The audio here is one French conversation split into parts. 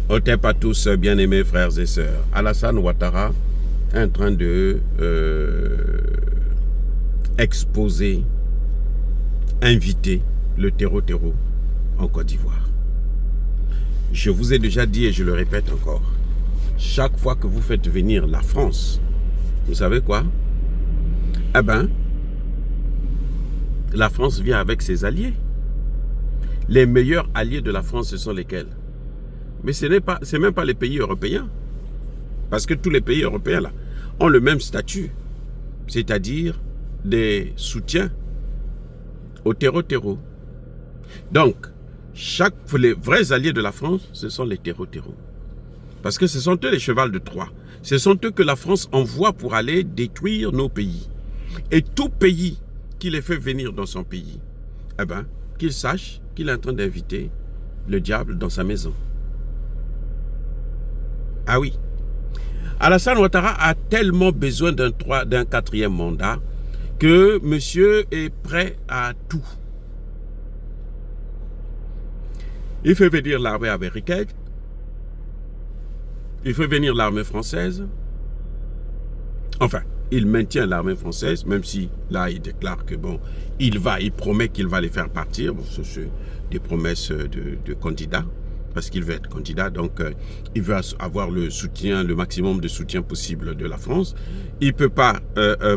Otep à tous, bien-aimés frères et sœurs. Alassane Ouattara est en train de exposer, inviter le terreau en Côte d'Ivoire. Je vous ai déjà dit et je le répète encore, chaque fois que vous faites venir la France, vous savez quoi? Eh bien, la France vient avec ses alliés. Les meilleurs alliés de la France, ce sont lesquels? Mais ce n'est même pas les pays européens. Parce que tous les pays européens là, ont le même statut. C'est-à-dire des soutiens au terreau. Donc, les vrais alliés de la France, ce sont les terreau. Parce que ce sont eux les chevals de Troie. Ce sont eux que la France envoie pour aller détruire nos pays. Et tout pays qui les fait venir dans son pays, eh bien, qu'il sache qu'il est en train d'inviter le diable dans sa maison. Ah oui. Alassane Ouattara a tellement besoin d'un quatrième mandat que monsieur est prêt à tout. Il fait venir l'armée américaine, il fait venir l'armée française. Enfin, il maintient l'armée française, même si là il déclare que bon, il promet qu'il va les faire partir. Bon, c'est des promesses de candidat. Parce qu'il veut être candidat, donc il veut avoir le soutien, le maximum de soutien possible de la France. Il ne peut pas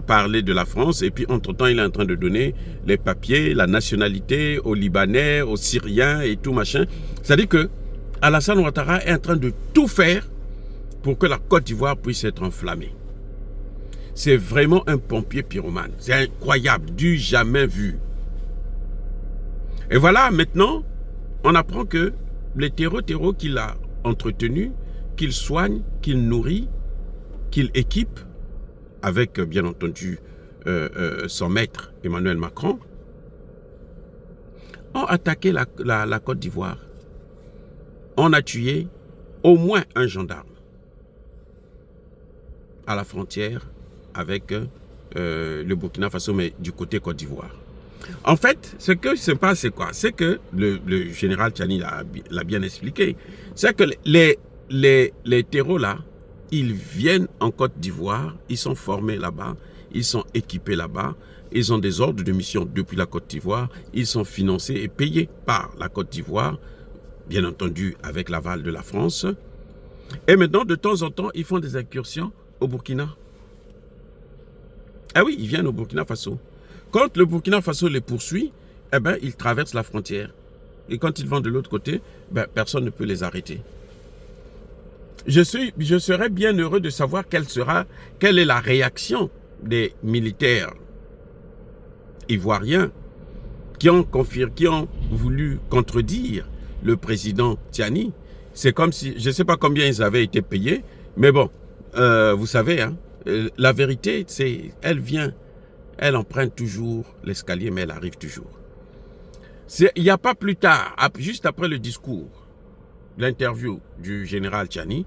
parler de la France, et puis entre-temps, il est en train de donner les papiers, la nationalité aux Libanais, aux Syriens et tout machin. C'est-à-dire que Alassane Ouattara est en train de tout faire pour que la Côte d'Ivoire puisse être enflammée. C'est vraiment un pompier pyromane. C'est incroyable, du jamais vu. Et voilà, maintenant, on apprend que les terreaux qu'il a entretenus, qu'il soigne, qu'il nourrit, qu'il équipe, avec bien entendu son maître Emmanuel Macron, ont attaqué la Côte d'Ivoire. On a tué au moins un gendarme à la frontière avec le Burkina Faso, mais du côté Côte d'Ivoire. En fait, ce que se passe, c'est quoi? C'est que le général Tchani l'a bien expliqué. C'est que les terreaux là, ils viennent en Côte d'Ivoire, ils sont formés là-bas, ils sont équipés là-bas, ils ont des ordres de mission depuis la Côte d'Ivoire, ils sont financés et payés par la Côte d'Ivoire, bien entendu avec l'aval de la France. Et maintenant, de temps en temps, ils font des incursions au Burkina. Ah oui, ils viennent au Burkina Faso. Quand le Burkina Faso les poursuit, eh ben, ils traversent la frontière. Et quand ils vont de l'autre côté, ben, personne ne peut les arrêter. Je serais bien heureux de savoir quelle est la réaction des militaires ivoiriens qui ont voulu contredire le président Tchani. C'est comme si, je ne sais pas combien ils avaient été payés, mais bon, vous savez, hein, la vérité, elle emprunte toujours l'escalier, mais elle arrive toujours. Il n'y a pas plus tard, juste après le discours, l'interview du général Tchani,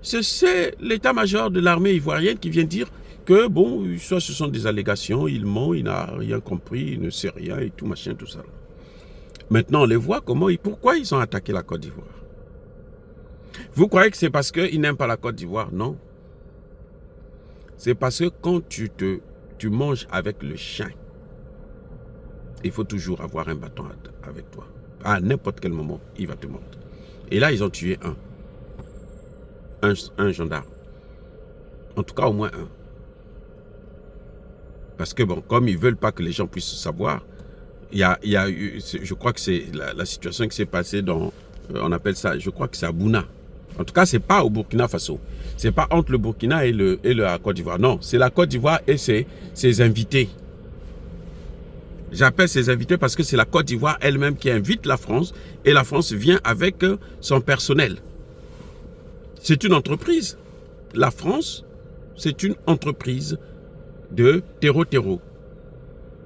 c'est l'état-major de l'armée ivoirienne qui vient dire que, bon, soit ce sont des allégations, il ment, il n'a rien compris, il ne sait rien et tout, machin, tout ça. Maintenant, on les voit pourquoi ils ont attaqué la Côte d'Ivoire. Vous croyez que c'est parce qu'ils n'aiment pas la Côte d'Ivoire? Non. C'est parce que quand tu manges avec le chien, il faut toujours avoir un bâton avec toi. À n'importe quel moment, il va te mordre. Et là, ils ont tué un gendarme. En tout cas, au moins un. Parce que bon, comme ils ne veulent pas que les gens puissent savoir, il y a eu, je crois que c'est la situation qui s'est passée dans, on appelle ça, je crois que c'est à Bouna. En tout cas, ce n'est pas au Burkina Faso. Ce n'est pas entre le Burkina et la Côte d'Ivoire. Non, c'est la Côte d'Ivoire et ses invités. J'appelle ses invités parce que c'est la Côte d'Ivoire elle-même qui invite la France et la France vient avec son personnel. C'est une entreprise. La France, c'est une entreprise de terreau.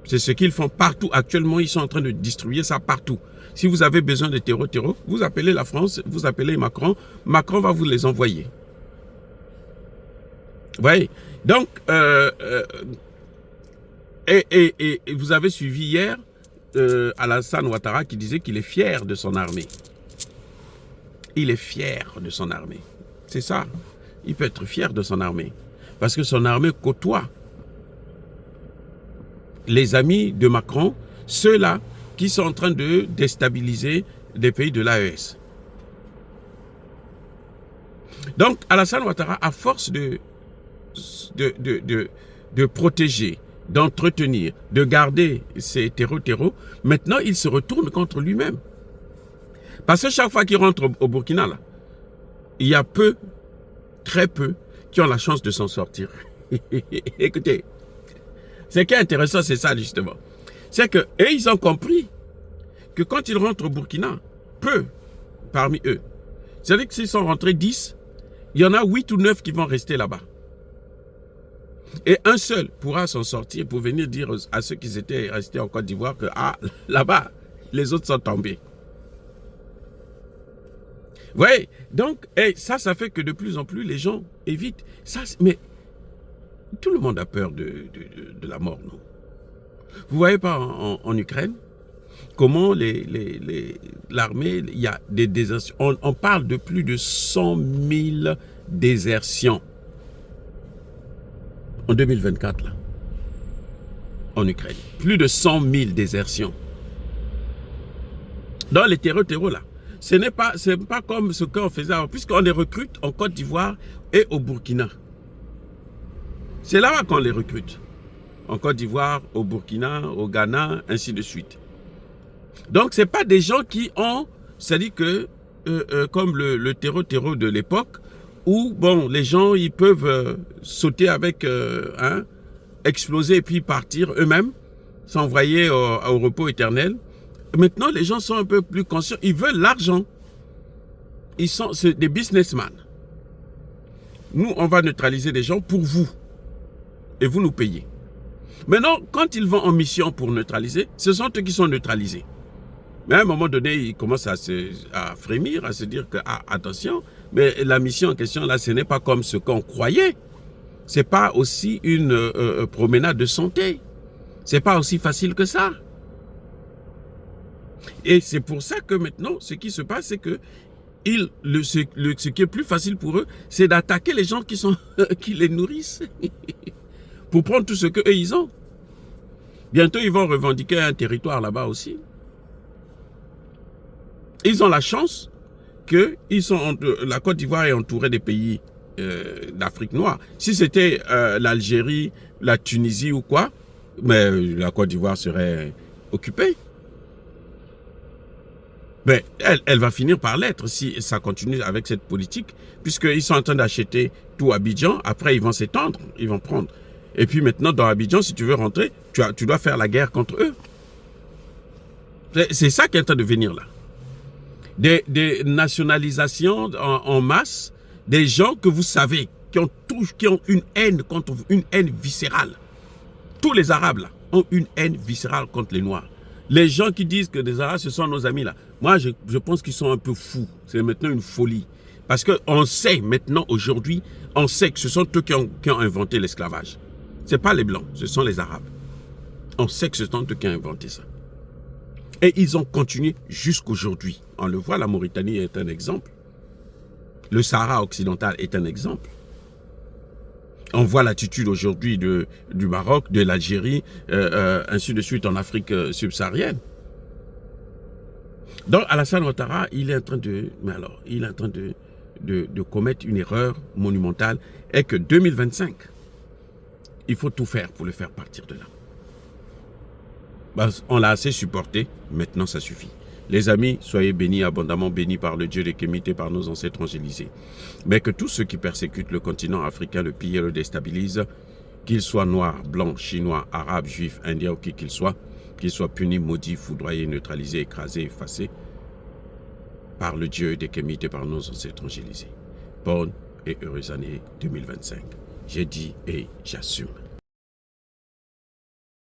C'est ce qu'ils font partout. Actuellement, ils sont en train de distribuer ça partout. Si vous avez besoin de terreau, vous appelez la France, vous appelez Macron. Macron va vous les envoyer. Vous voyez? Donc, et vous avez suivi hier Alassane Ouattara qui disait qu'il est fier de son armée. il est fier de son armée. C'est ça. Il peut être fier de son armée. Parce que son armée côtoie les amis de Macron, ceux-là qui sont en train de déstabiliser des pays de l'AES. Donc, Alassane Ouattara, à force de protéger, d'entretenir, de garder ces terreaux, maintenant, il se retourne contre lui-même. Parce que chaque fois qu'il rentre au Burkina, là, il y a peu, très peu, qui ont la chance de s'en sortir. Écoutez, ce qui est intéressant, c'est ça, justement. C'est que, et ils ont compris que quand ils rentrent au Burkina, peu parmi eux, c'est-à-dire que s'ils sont rentrés 10, il y en a 8 ou 9 qui vont rester là-bas. Et un seul pourra s'en sortir pour venir dire à ceux qui étaient restés en Côte d'Ivoire que, ah, là-bas, les autres sont tombés. Vous voyez, donc, et ça fait que de plus en plus, les gens évitent. Ça, mais tout le monde a peur de la mort, non? Vous voyez pas en Ukraine comment l'armée, il y a des désertions. On parle de plus de 100 000 désertions en 2024, là, en Ukraine. Plus de 100 000 désertions. Dans les terreaux là. Ce n'est pas comme ce qu'on faisait avant, puisqu'on les recrute en Côte d'Ivoire et au Burkina. C'est là-bas qu'on les recrute. En Côte d'Ivoire, au Burkina, au Ghana, ainsi de suite. Donc, ce n'est pas des gens qui ont, c'est-à-dire que, comme le terreau de l'époque, où, bon, les gens, ils peuvent sauter avec, exploser et puis partir eux-mêmes, s'envoyer au repos éternel. Maintenant, les gens sont un peu plus conscients. Ils veulent l'argent. C'est des businessmen. Nous, on va neutraliser des gens pour vous. Et vous nous payez. Maintenant, quand ils vont en mission pour neutraliser, ce sont eux qui sont neutralisés. Mais à un moment donné, ils commencent à frémir, à se dire que, ah, attention, mais la mission en question, là, ce n'est pas comme ce qu'on croyait. Ce n'est pas aussi une promenade de santé. Ce n'est pas aussi facile que ça. Et c'est pour ça que maintenant, ce qui se passe, c'est que ce qui est plus facile pour eux, c'est d'attaquer les gens qui les nourrissent pour prendre tout ce qu'eux, ils ont. Bientôt, ils vont revendiquer un territoire là-bas aussi. Ils ont la chance que la Côte d'Ivoire est entourée des pays d'Afrique noire. Si c'était l'Algérie, la Tunisie ou quoi, mais la Côte d'Ivoire serait occupée. Mais elle va finir par l'être si ça continue avec cette politique, puisqu'ils sont en train d'acheter tout Abidjan. Après, ils vont s'étendre, ils vont prendre. Et puis maintenant, dans Abidjan, si tu veux rentrer, tu dois faire la guerre contre eux. C'est ça qui est en train de venir là. Des nationalisations en masse, des gens que vous savez, qui ont une haine contre vous, une haine viscérale. Tous les Arabes là ont une haine viscérale contre les Noirs. Les gens qui disent que les Arabes, ce sont nos amis là, moi je pense qu'ils sont un peu fous. C'est maintenant une folie. Parce qu'on sait maintenant, aujourd'hui, on sait que ce sont eux qui ont inventé l'esclavage. Ce n'est pas les Blancs, ce sont les Arabes. On sait que ce sont eux qui ont inventé ça. Et ils ont continué jusqu'aujourd'hui. On le voit, la Mauritanie est un exemple. Le Sahara occidental est un exemple. On voit l'attitude aujourd'hui du Maroc, de l'Algérie, ainsi de suite en Afrique subsaharienne. Donc Alassane Ouattara, il est en train de commettre une erreur monumentale et que 2025, il faut tout faire pour le faire partir de là. On l'a assez supporté, maintenant ça suffit. Les amis, soyez bénis, abondamment bénis par le Dieu des Kémites et par nos ancêtres angélisés. Mais que tous ceux qui persécutent le continent africain, le pillent et le déstabilisent, qu'ils soient noirs, blancs, chinois, arabes, juifs, indiens ou qui qu'ils soient punis, maudits, foudroyés, neutralisés, écrasés, effacés par le Dieu des Kémites et par nos ancêtres angélisés. Bonne et heureuse année 2025. J'ai dit et j'assume.